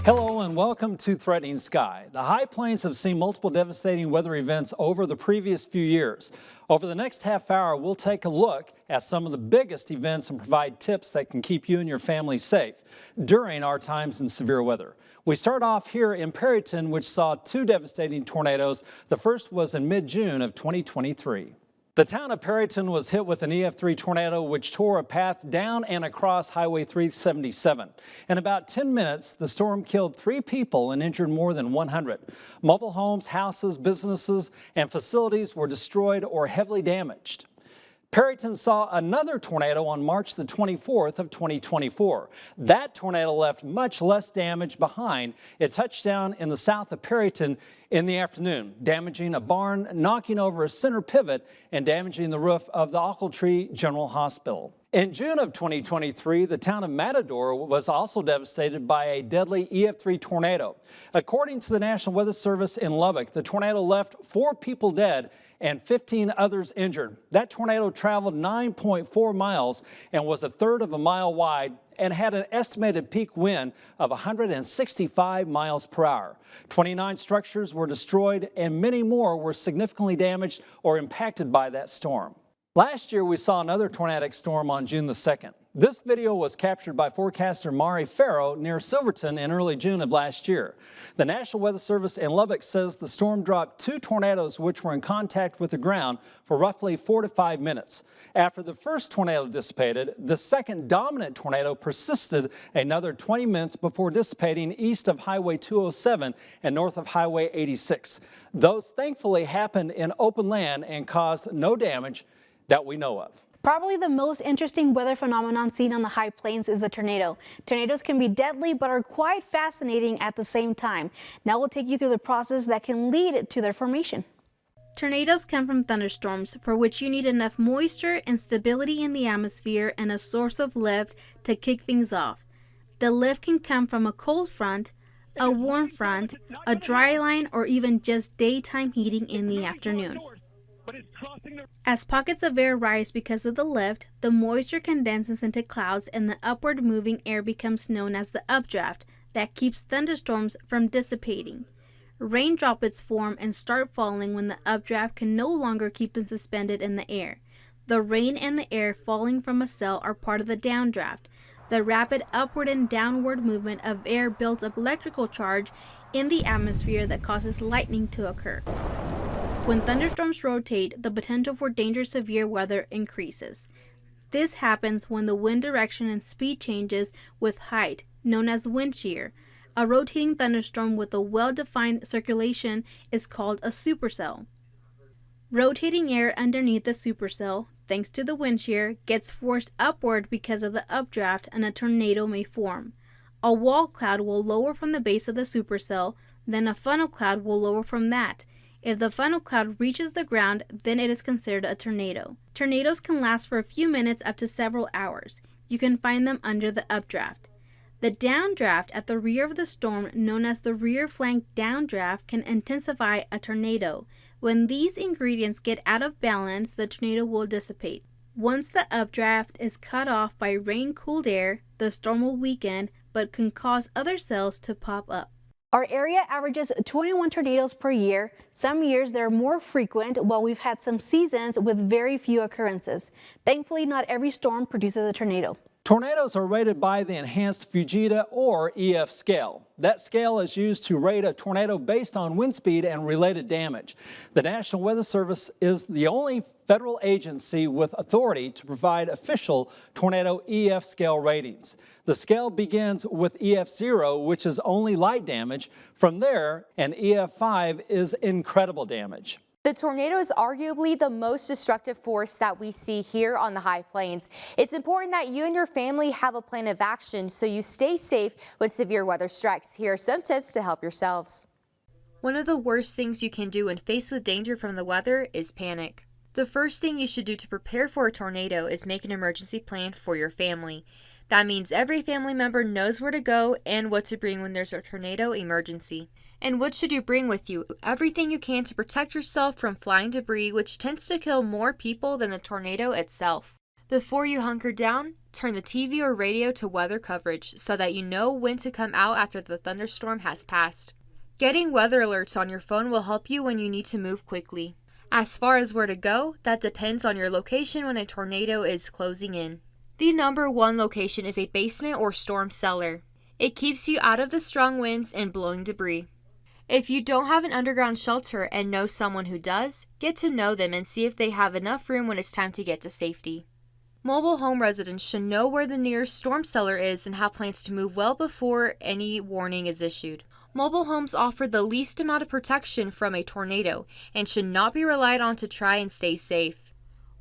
Hello and welcome to Threatening Sky. The High Plains have seen multiple devastating weather events over the previous few years. Over the next half hour, we'll take a look at some of the biggest events and provide tips that can keep you and your family safe during our times in severe weather. We start off here in Perryton, which saw two devastating tornadoes. The first was in mid-June of 2023. The town of Perryton was hit with an EF3 tornado which tore a path down and across Highway 377. In about 10 minutes, the storm killed 3 people and injured more than 100. Mobile homes, houses, businesses, and facilities were destroyed or heavily damaged. Perryton saw another tornado on March the 24th of 2024. That tornado left much less damage behind. It touched down in the south of Perryton in the afternoon, damaging a barn, knocking over a center pivot, and damaging the roof of the Ochiltree General Hospital. In June of 2023, the town of Matador was also devastated by a deadly EF3 tornado. According to the National Weather Service in Lubbock, the tornado left 4 people dead and 15 others injured. That tornado traveled 9.4 miles and was a third of a mile wide and had an estimated peak wind of 165 miles per hour. 29 structures were destroyed and many more were significantly damaged or impacted by that storm. Last year, we saw another tornadic storm on June the 2nd. This video was captured by forecaster Mari Farrow near Silverton in early June of last year. The National Weather Service in Lubbock says the storm dropped 2 tornadoes which were in contact with the ground for roughly 4 to 5 minutes. After the first tornado dissipated, the second dominant tornado persisted another 20 minutes before dissipating east of Highway 207 and north of Highway 86. Those thankfully happened in open land and caused no damage that we know of. Probably the most interesting weather phenomenon seen on the High Plains is a tornado. Tornadoes can be deadly but are quite fascinating at the same time. Now we'll take you through the process that can lead to their formation. Tornadoes come from thunderstorms, for which you need enough moisture and stability in the atmosphere and a source of lift to kick things off. The lift can come from a cold front, a warm front, a dry line, or even just daytime heating in the afternoon. As pockets of air rise because of the lift, the moisture condenses into clouds and the upward moving air becomes known as the updraft that keeps thunderstorms from dissipating. Rain droplets form and start falling when the updraft can no longer keep them suspended in the air. The rain and the air falling from a cell are part of the downdraft. The rapid upward and downward movement of air builds up electrical charge in the atmosphere that causes lightning to occur. When thunderstorms rotate, the potential for dangerous severe weather increases. This happens when the wind direction and speed changes with height, known as wind shear. A rotating thunderstorm with a well-defined circulation is called a supercell. Rotating air underneath the supercell, thanks to the wind shear, gets forced upward because of the updraft and a tornado may form. A wall cloud will lower from the base of the supercell, then a funnel cloud will lower from that. If the funnel cloud reaches the ground, then it is considered a tornado. Tornadoes can last for a few minutes up to several hours. You can find them under the updraft. The downdraft at the rear of the storm, known as the rear flank downdraft, can intensify a tornado. When these ingredients get out of balance, the tornado will dissipate. Once the updraft is cut off by rain-cooled air, the storm will weaken but can cause other cells to pop up. Our area averages 21 tornadoes per year. Some years they're more frequent, while we've had some seasons with very few occurrences. Thankfully, not every storm produces a tornado. Tornadoes are rated by the Enhanced Fujita or EF scale. That scale is used to rate a tornado based on wind speed and related damage. The National Weather Service is the only federal agency with authority to provide official tornado EF scale ratings. The scale begins with EF0, which is only light damage. From there, an EF5 is incredible damage. The tornado is arguably the most destructive force that we see here on the High Plains. It's important that you and your family have a plan of action so you stay safe when severe weather strikes. Here are some tips to help yourselves. One of the worst things you can do when faced with danger from the weather is panic. The first thing you should do to prepare for a tornado is make an emergency plan for your family. That means every family member knows where to go and what to bring when there's a tornado emergency. And what should you bring with you? Everything you can to protect yourself from flying debris, which tends to kill more people than the tornado itself. Before you hunker down, turn the TV or radio to weather coverage so that you know when to come out after the thunderstorm has passed. Getting weather alerts on your phone will help you when you need to move quickly. As far as where to go, that depends on your location when a tornado is closing in. The number one location is a basement or storm cellar. It keeps you out of the strong winds and blowing debris. If you don't have an underground shelter and know someone who does, get to know them and see if they have enough room when it's time to get to safety. Mobile home residents should know where the nearest storm cellar is and have plans to move well before any warning is issued. Mobile homes offer the least amount of protection from a tornado and should not be relied on to try and stay safe.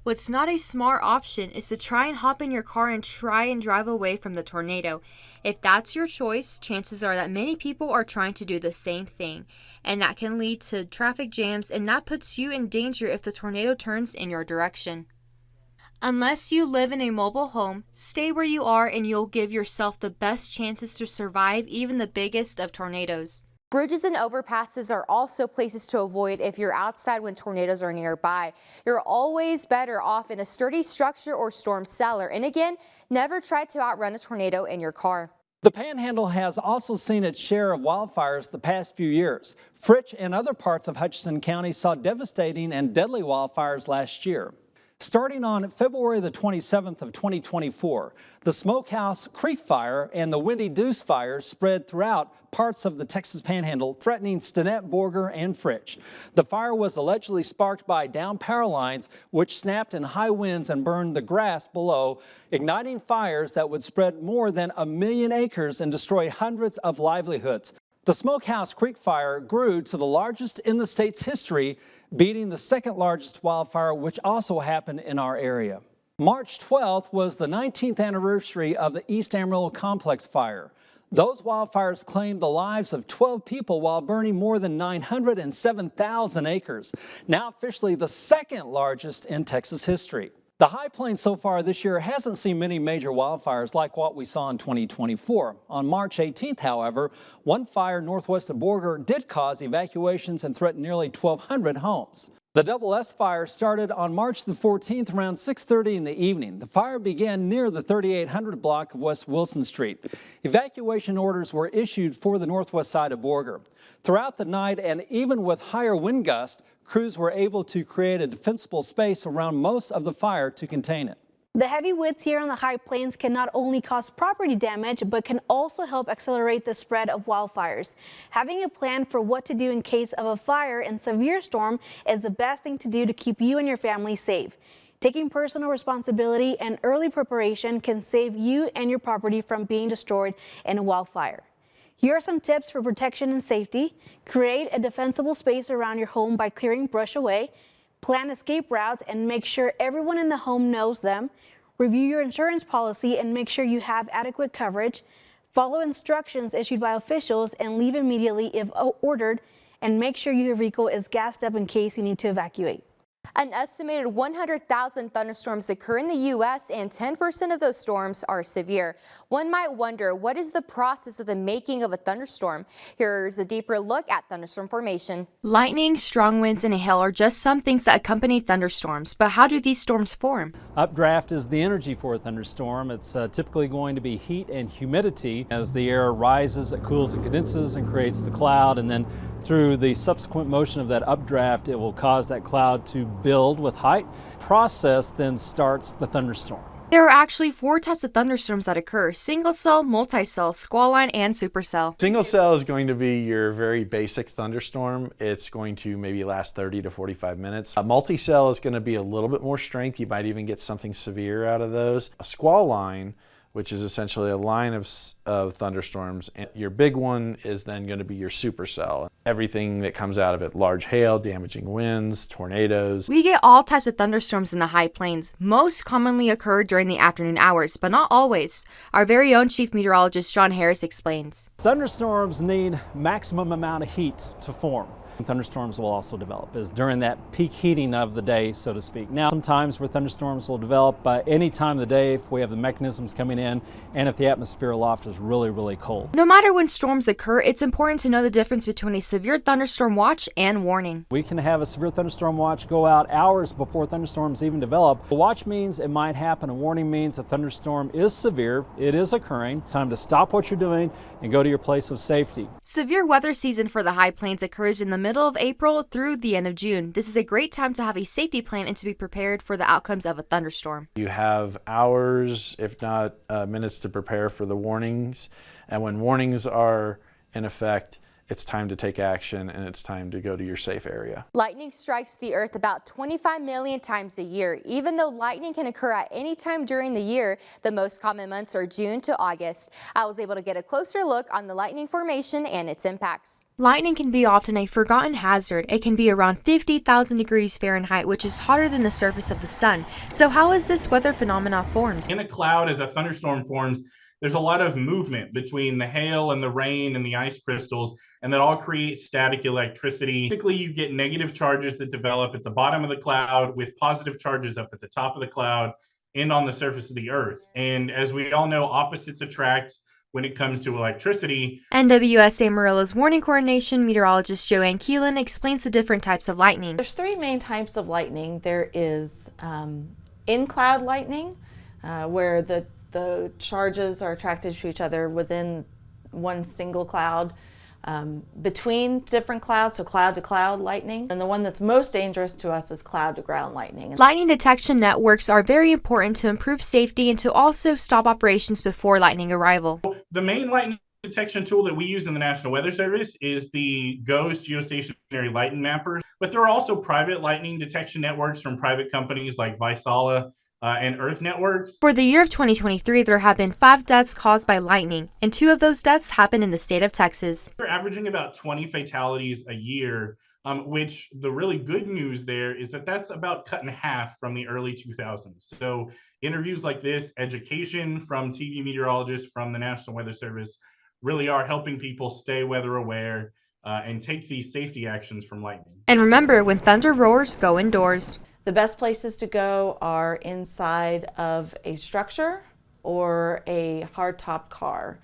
What's not a smart option is to try and hop in your car and try and drive away from the tornado. If that's your choice, chances are that many people are trying to do the same thing, and that can lead to traffic jams, and that puts you in danger if the tornado turns in your direction. Unless you live in a mobile home, stay where you are and you'll give yourself the best chances to survive even the biggest of tornadoes. Bridges and overpasses are also places to avoid if you're outside when tornadoes are nearby. You're always better off in a sturdy structure or storm cellar. And again, never try to outrun a tornado in your car. The Panhandle has also seen its share of wildfires the past few years. Fritch and other parts of Hutchinson County saw devastating and deadly wildfires last year. Starting on February the 27th of 2024, the Smokehouse Creek Fire and the Windy Deuce fires spread throughout parts of the Texas Panhandle, threatening Stinnett, Borger, and Fritch. The fire was allegedly sparked by downed power lines, which snapped in high winds and burned the grass below, igniting fires that would spread more than 1 million acres and destroy hundreds of livelihoods. The Smokehouse Creek Fire grew to the largest in the state's history, beating the second largest wildfire, which also happened in our area. March 12th was the 19th anniversary of the East Amarillo Complex fire. Those wildfires claimed the lives of 12 people while burning more than 907,000 acres, now officially the second largest in Texas history. The High Plains so far this year hasn't seen many major wildfires like what we saw in 2024. On March 18th, however, one fire northwest of Borger did cause evacuations and threatened nearly 1,200 homes. The Double S fire started on March the 14th around 6:30 in the evening. The fire began near the 3800 block of West Wilson Street. Evacuation orders were issued for the northwest side of Borger. Throughout the night, and even with higher wind gusts, crews were able to create a defensible space around most of the fire to contain it. The heavy winds here on the High Plains can not only cause property damage, but can also help accelerate the spread of wildfires. Having a plan for what to do in case of a fire and severe storm is the best thing to do to keep you and your family safe. Taking personal responsibility and early preparation can save you and your property from being destroyed in a wildfire. Here are some tips for protection and safety. Create a defensible space around your home by clearing brush away. Plan escape routes and make sure everyone in the home knows them. Review your insurance policy and make sure you have adequate coverage. Follow instructions issued by officials and leave immediately if ordered. And make sure your vehicle is gassed up in case you need to evacuate. An estimated 100,000 thunderstorms occur in the U.S. and 10% of those storms are severe. One might wonder, what is the process of the making of a thunderstorm? Here's a deeper look at thunderstorm formation. Lightning, strong winds, and hail are just some things that accompany thunderstorms, but how do these storms form? Updraft is the energy for a thunderstorm. It's typically going to be heat and humidity. As the air rises, it cools and condenses and creates the cloud, and then through the subsequent motion of that updraft, it will cause that cloud to build with height. Process then starts the thunderstorm. There are actually 4 types of thunderstorms that occur: single cell, multi-cell, squall line, and supercell. Single cell is going to be your very basic thunderstorm. It's going to maybe last 30 to 45 minutes. A multi-cell is going to be a little bit more strength. You might even get something severe out of those. A squall line, which is essentially a line of thunderstorms, and your big one is then going to be your supercell. Everything that comes out of it: large hail, damaging winds, tornadoes. We get all types of thunderstorms in the High Plains. Most commonly occur during the afternoon hours, but not always. Our very own chief meteorologist John Harris explains. Thunderstorms need maximum amount of heat to form. Thunderstorms will also develop is during that peak heating of the day, so to speak. Now, sometimes where thunderstorms will develop any time of the day if we have the mechanisms coming in and if the atmosphere aloft is really, really cold. No matter when storms occur, it's important to know the difference between a severe thunderstorm watch and warning. We can have a severe thunderstorm watch go out hours before thunderstorms even develop. A watch means it might happen. A warning means a thunderstorm is severe. It is occurring. Time to stop what you're doing and go to your place of safety. Severe weather season for the high plains occurs in the middle of April through the end of June. This is a great time to have a safety plan and to be prepared for the outcomes of a thunderstorm. You have hours, if not minutes, to prepare for the warnings. And when warnings are in effect, it's time to take action and it's time to go to your safe area. Lightning strikes the earth about 25 million times a year. Even though lightning can occur at any time during the year, the most common months are June to August. I was able to get a closer look on the lightning formation and its impacts. Lightning can be often a forgotten hazard. It can be around 50,000 degrees Fahrenheit, which is hotter than the surface of the sun. So how is this weather phenomenon formed? In a cloud, as a thunderstorm forms, there's a lot of movement between the hail and the rain and the ice crystals, and that all creates static electricity. Typically, you get negative charges that develop at the bottom of the cloud with positive charges up at the top of the cloud and on the surface of the earth. And as we all know, opposites attract when it comes to electricity. NWS Amarillo's warning coordination meteorologist Joanne Keelan explains the different types of lightning. There's three main types of lightning. There is in-cloud lightning, where the charges are attracted to each other within one single cloud, between different clouds, so cloud-to-cloud lightning. And the one that's most dangerous to us is cloud-to-ground lightning. Lightning detection networks are very important to improve safety and to also stop operations before lightning arrival. The main lightning detection tool that we use in the National Weather Service is the GOES geostationary lightning mapper, but there are also private lightning detection networks from private companies like Vaisala and Earth Networks. For the year of 2023, there have been 5 deaths caused by lightning, and 2 of those deaths happened in the state of Texas. We're averaging about 20 fatalities a year, which the really good news there is that that's about cut in half from the early 2000s. So interviews like this, education from TV meteorologists from the National Weather Service really are helping people stay weather aware and take these safety actions from lightning. And remember, when thunder roars, go indoors. The best places to go are inside of a structure or a hardtop car.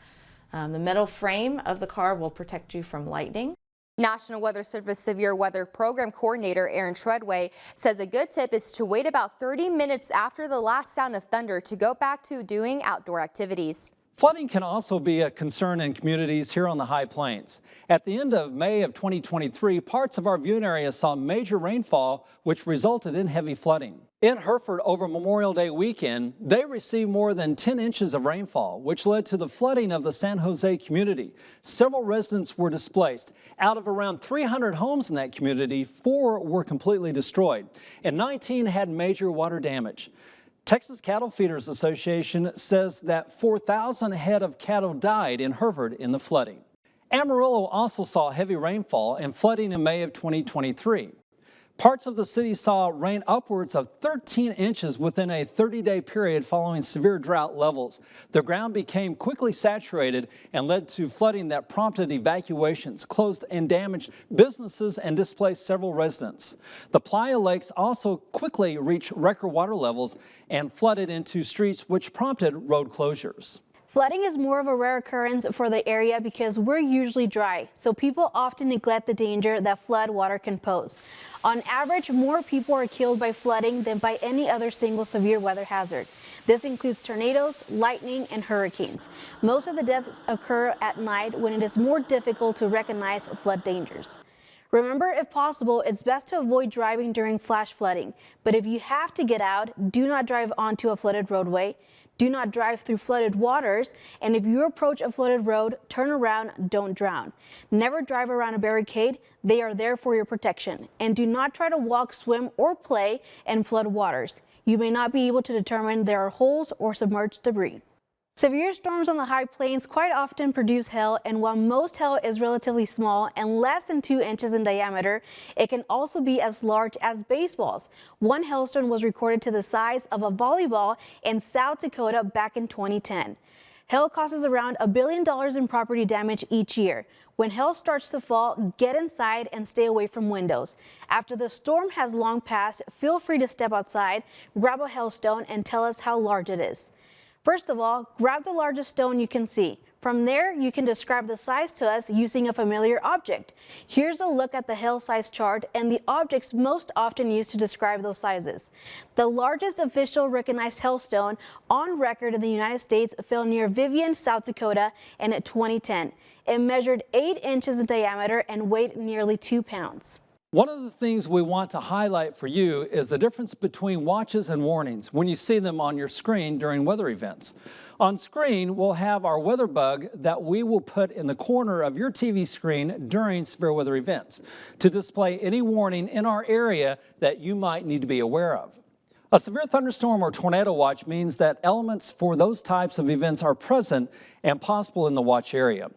The metal frame of the car will protect you from lightning. National Weather Service Severe Weather Program Coordinator Aaron Treadway says a good tip is to wait about 30 minutes after the last sound of thunder to go back to doing outdoor activities. Flooding can also be a concern in communities here on the High Plains. At the end of May of 2023, parts of our viewing area saw major rainfall, which resulted in heavy flooding. In Hereford over Memorial Day weekend, they received more than 10 inches of rainfall, which led to the flooding of the San Jose community. Several residents were displaced. Out of around 300 homes in that community, 4 were completely destroyed, and 19 had major water damage. Texas Cattle Feeders Association says that 4,000 head of cattle died in Hereford in the flooding. Amarillo also saw heavy rainfall and flooding in May of 2023. Parts of the city saw rain upwards of 13 inches within a 30-day period following severe drought levels. The ground became quickly saturated and led to flooding that prompted evacuations, closed and damaged businesses, and displaced several residents. The Playa Lakes also quickly reached record water levels and flooded into streets, which prompted road closures. Flooding is more of a rare occurrence for the area because we're usually dry, so people often neglect the danger that flood water can pose. On average, more people are killed by flooding than by any other single severe weather hazard. This includes tornadoes, lightning, and hurricanes. Most of the deaths occur at night when it is more difficult to recognize flood dangers. Remember, if possible, it's best to avoid driving during flash flooding, but if you have to get out, do not drive onto a flooded roadway. Do not drive through flooded waters, and if you approach a flooded road, turn around, don't drown. Never drive around a barricade. They are there for your protection. And do not try to walk, swim, or play in flood waters. You may not be able to determine there are holes or submerged debris. Severe storms on the High Plains quite often produce hail, and while most hail is relatively small and less than 2 inches in diameter, it can also be as large as baseballs. One hailstone was recorded to the size of a volleyball in South Dakota back in 2010. Hail causes around $1 billion in property damage each year. When hail starts to fall, get inside and stay away from windows. After the storm has long passed, feel free to step outside, grab a hailstone, and tell us how large it is. First of all, grab the largest stone you can see. From there, you can describe the size to us using a familiar object. Here's a look at the hail size chart and the objects most often used to describe those sizes. The largest official recognized hailstone on record in the United States fell near Vivian, South Dakota in 2010. It measured 8 inches in diameter and weighed nearly 2 pounds. One of the things we want to highlight for you is the difference between watches and warnings when you see them on your screen during weather events. On screen, we'll have our weather bug that we will put in the corner of your TV screen during severe weather events to display any warning in our area that you might need to be aware of. A severe thunderstorm or tornado watch means that elements for those types of events are present and possible in the watch area.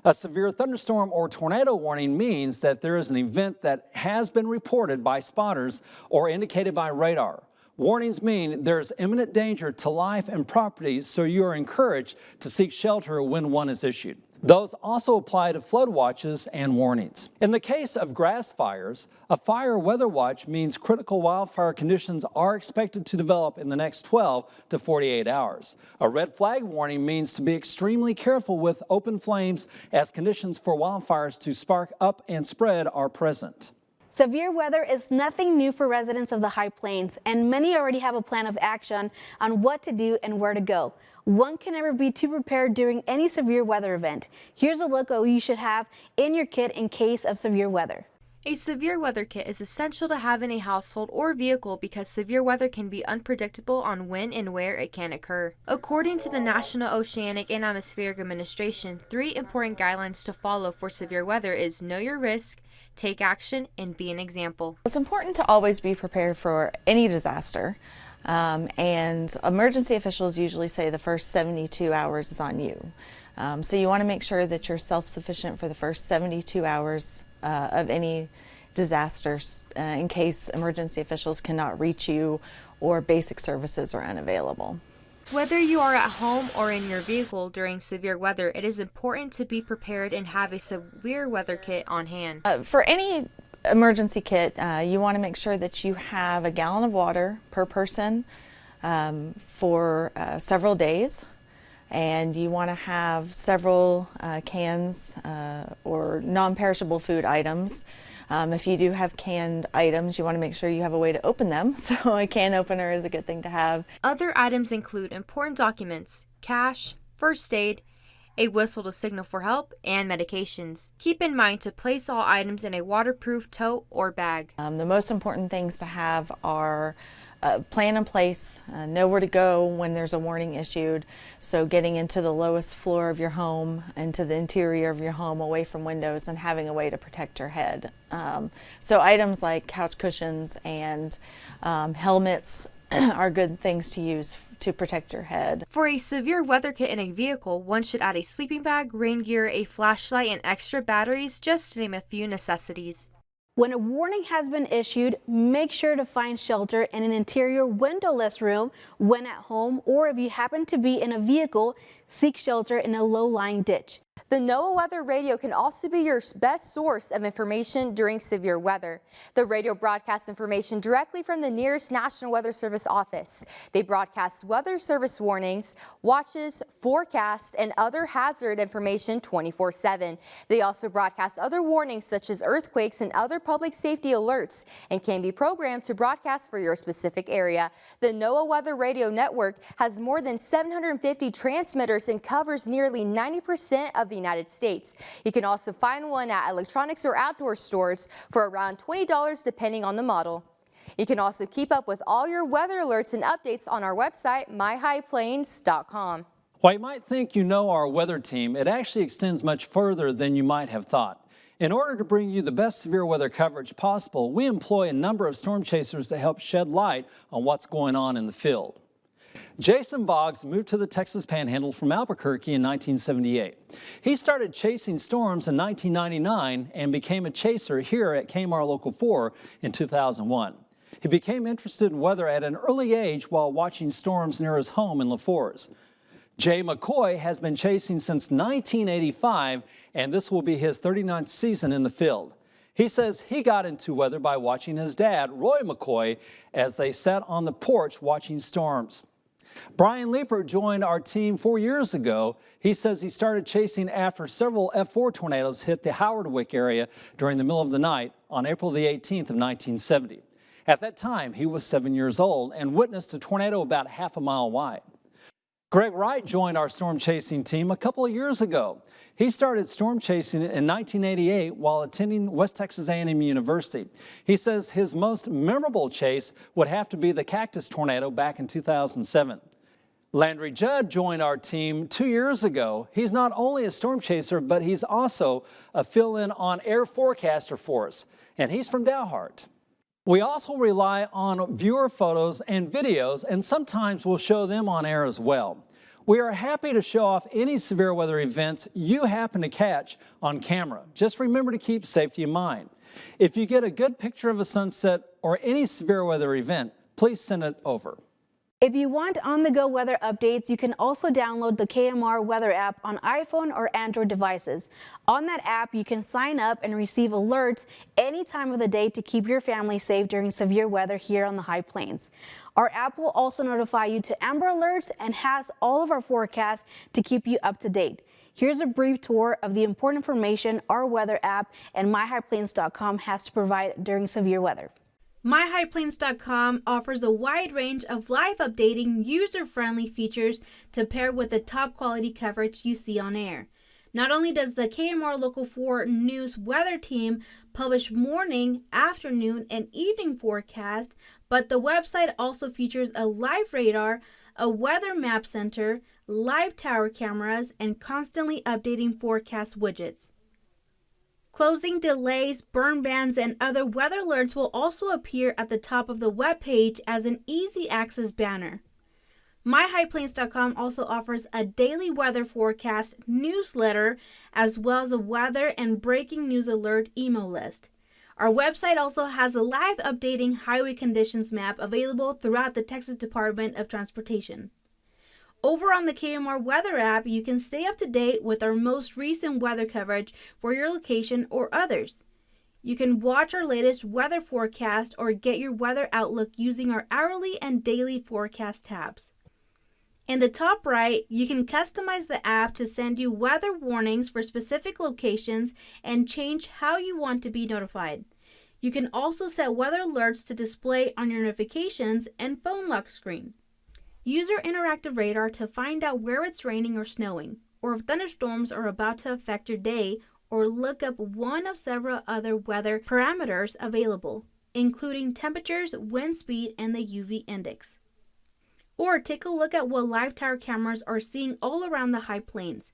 A severe thunderstorm or tornado warning means that there is an event that has been reported by spotters or indicated by radar. Warnings mean there's imminent danger to life and property, so you are encouraged to seek shelter when one is issued. Those also apply to flood watches and warnings. In the case of grass fires, a fire weather watch means critical wildfire conditions are expected to develop in the next 12 to 48 hours. A red flag warning means to be extremely careful with open flames as conditions for wildfires to spark up and spread are present. Severe weather is nothing new for residents of the High Plains, and many already have a plan of action on what to do and where to go. One can never be too prepared during any severe weather event. Here's a look at what you should have in your kit in case of severe weather. A severe weather kit is essential to have in a household or vehicle because severe weather can be unpredictable on when and where it can occur. According to the National Oceanic and Atmospheric Administration, 3 important guidelines to follow for severe weather is know your risk, take action, and be an example. It's important to always be prepared for any disaster. And emergency officials usually say the first 72 hours is on you. So you want to make sure that you're self-sufficient for the first 72 hours of any disasters in case emergency officials cannot reach you or basic services are unavailable. Whether you are at home or in your vehicle during severe weather, it is important to be prepared and have a severe weather kit on hand. For any emergency kit, you want to make sure that you have a gallon of water per person for several days, and you want to have several cans or non-perishable food items. If you do have canned items, you want to make sure you have a way to open them, so a can opener is a good thing to have. Other items include important documents, cash, first aid, a whistle to signal for help, and medications. Keep in mind to place all items in a waterproof tote or bag. The most important things to have are a plan in place, know where to go when there's a warning issued, so getting into the lowest floor of your home, into the interior of your home, away from windows, and having a way to protect your head. So items like couch cushions and helmets are good things to use to protect your head. For a severe weather kit in a vehicle, one should add a sleeping bag, rain gear, a flashlight, and extra batteries, just to name a few necessities. When a warning has been issued, make sure to find shelter in an interior windowless room when at home, or if you happen to be in a vehicle, seek shelter in a low-lying ditch. The NOAA Weather Radio can also be your best source of information during severe weather. The radio broadcasts information directly from the nearest National Weather Service office. They broadcast weather service warnings, watches, forecasts, and other hazard information 24/7. They also broadcast other warnings such as earthquakes and other public safety alerts and can be programmed to broadcast for your specific area. The NOAA Weather Radio Network has more than 750 transmitters and covers nearly 90% of the United States. You can also find one at electronics or outdoor stores for around $20 depending on the model. You can also keep up with all your weather alerts and updates on our website, myhighplains.com. While you might think you know our weather team, it actually extends much further than you might have thought. In order to bring you the best severe weather coverage possible, we employ a number of storm chasers to help shed light on what's going on in the field. Jason Boggs moved to the Texas Panhandle from Albuquerque in 1978. He started chasing storms in 1999 and became a chaser here at KAMR Local 4 in 2001. He became interested in weather at an early age while watching storms near his home in La Force. Jay McCoy has been chasing since 1985, and this will be his 39th season in the field. He says he got into weather by watching his dad, Roy McCoy, as they sat on the porch watching storms. Brian Leeper joined our team 4 years ago. He says he started chasing after several F4 tornadoes hit the Howardwick area during the middle of the night on April the 18th of 1970. At that time, he was 7 years old and witnessed a tornado about half a mile wide. Greg Wright joined our storm chasing team a couple of years ago. He started storm chasing in 1988 while attending West Texas A&M University. He says his most memorable chase would have to be the cactus tornado back in 2007. Landry Judd joined our team 2 years ago. He's not only a storm chaser, but he's also a fill-in on-air forecaster for us, and he's from Dalhart. We also rely on viewer photos and videos, and sometimes we'll show them on air as well. We are happy to show off any severe weather events you happen to catch on camera. Just remember to keep safety in mind. If you get a good picture of a sunset or any severe weather event, please send it over. If you want on-the-go weather updates, you can also download the KAMR weather app on iPhone or Android devices. On that app, you can sign up and receive alerts any time of the day to keep your family safe during severe weather here on the High Plains. Our app will also notify you to Amber Alerts and has all of our forecasts to keep you up to date. Here's a brief tour of the important information our weather app and myhighplains.com has to provide during severe weather. MyHighPlains.com offers a wide range of live updating, user-friendly features to pair with the top quality coverage you see on air. Not only does the KAMR Local 4 News weather team publish morning, afternoon, and evening forecast, but the website also features a live radar, a weather map center, live tower cameras, and constantly updating forecast widgets. Closing, delays, burn bans, and other weather alerts will also appear at the top of the web page as an easy access banner. MyHighPlains.com also offers a daily weather forecast newsletter as well as a weather and breaking news alert email list. Our website also has a live updating highway conditions map available throughout the Texas Department of Transportation. Over on the KAMR weather app, you can stay up to date with our most recent weather coverage for your location or others. You can watch our latest weather forecast or get your weather outlook using our hourly and daily forecast tabs. In the top right, you can customize the app to send you weather warnings for specific locations and change how you want to be notified. You can also set weather alerts to display on your notifications and phone lock screen. Use your interactive radar to find out where it's raining or snowing, or if thunderstorms are about to affect your day, or look up one of several other weather parameters available, including temperatures, wind speed, and the UV index. Or take a look at what live tower cameras are seeing all around the High Plains.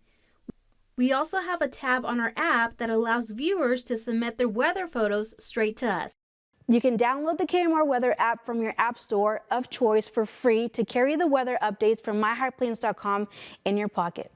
We also have a tab on our app that allows viewers to submit their weather photos straight to us. You can download the KAMR weather app from your app store of choice for free to carry the weather updates from myhighplains.com in your pocket.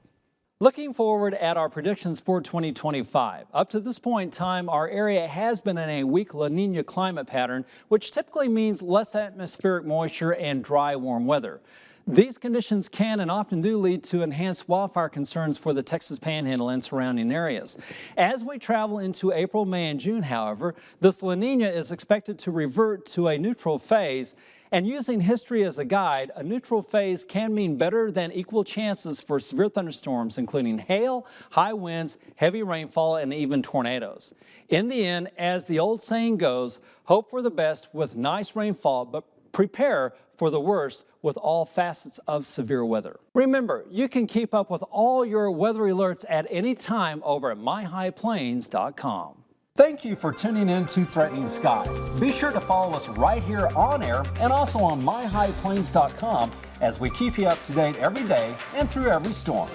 Looking forward at our predictions for 2025. Up to this point in time, our area has been in a weak La Nina climate pattern, which typically means less atmospheric moisture and dry, warm weather. These conditions can and often do lead to enhanced wildfire concerns for the Texas Panhandle and surrounding areas. As we travel into April, May, and June, however, this La Nina is expected to revert to a neutral phase. And using history as a guide, a neutral phase can mean better than equal chances for severe thunderstorms, including hail, high winds, heavy rainfall, and even tornadoes. In the end, as the old saying goes, hope for the best with nice rainfall, but prepare for the worst with all facets of severe weather. Remember, you can keep up with all your weather alerts at any time over at myhighplains.com. Thank you for tuning in to Threatening Sky. Be sure to follow us right here on air and also on myhighplains.com as we keep you up to date every day and through every storm.